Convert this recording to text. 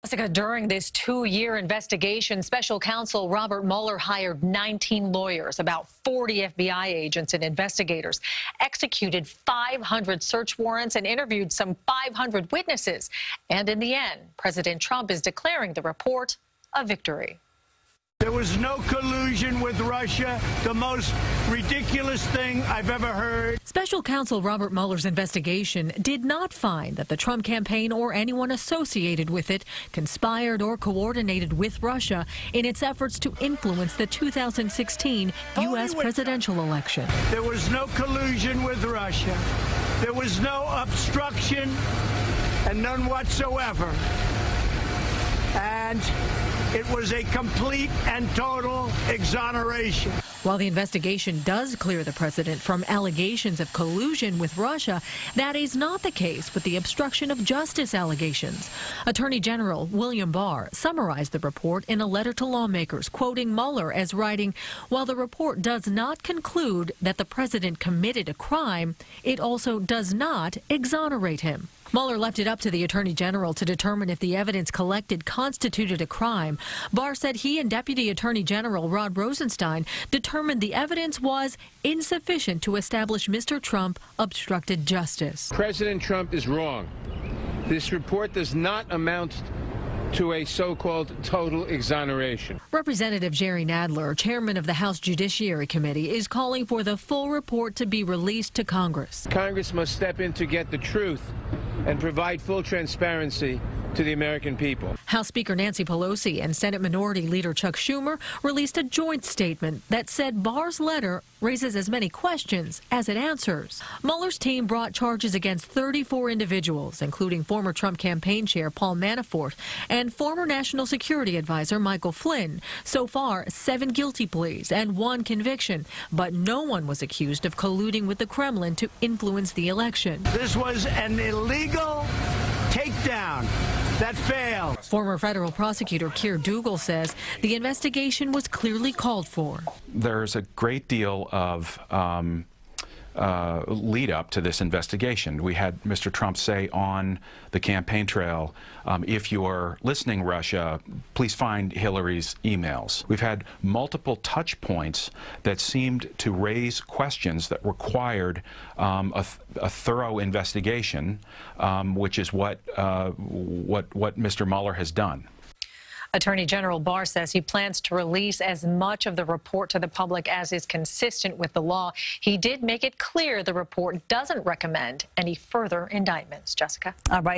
Jessica, during this 2-year investigation, special counsel Robert Mueller hired 19 lawyers, about 40 FBI agents and investigators, executed 500 search warrants and interviewed some 500 witnesses. And in the end, President Trump is declaring the report a victory. There was no collusion with Russia, the most ridiculous thing I've ever heard. Special counsel Robert Mueller's investigation did not find that the Trump campaign or anyone associated with it conspired or coordinated with Russia in its efforts to influence the 2016 U.S. presidential election. There was no collusion with Russia. There was no obstruction and none whatsoever. And it was a complete and total exoneration. While the investigation does clear the president from allegations of collusion with Russia, that is not the case with the obstruction of justice allegations. Attorney General William Barr summarized the report in a letter to lawmakers, quoting Mueller as writing, "While the report does not conclude that the president committed a crime, it also does not exonerate him." Mueller left it up to the Attorney General to determine if the evidence collected constituted a crime. Barr said he and Deputy Attorney General Rod Rosenstein determined the evidence was insufficient to establish Mr. Trump obstructed justice. President Trump is wrong. This report does not amount to a so-called total exoneration. Representative Jerry Nadler, chairman of the House Judiciary Committee, is calling for the full report to be released to Congress. Congress must step in to get the truth and provide full transparency to the American people. House Speaker Nancy Pelosi and Senate Minority Leader Chuck Schumer released a joint statement that said Barr's letter raises as many questions as it answers. Mueller's team brought charges against 34 individuals, including former Trump campaign chair Paul Manafort and former National Security Advisor Michael Flynn. So far, 7 guilty pleas and 1 conviction, but no one was accused of colluding with the Kremlin to influence the election. This was an illegal takedown that failed. Former federal prosecutor Keir Dougal says the investigation was clearly called for. There's a great deal of lead up to this investigation. We had Mr. Trump say on the campaign trail, if you're listening, Russia, please find Hillary's emails. We've had multiple touch points that seemed to raise questions that required a thorough investigation, which is what Mr. Mueller has done. Attorney General Barr says he plans to release as much of the report to the public as is consistent with the law. He did make it clear the report doesn't recommend any further indictments. Jessica. All right.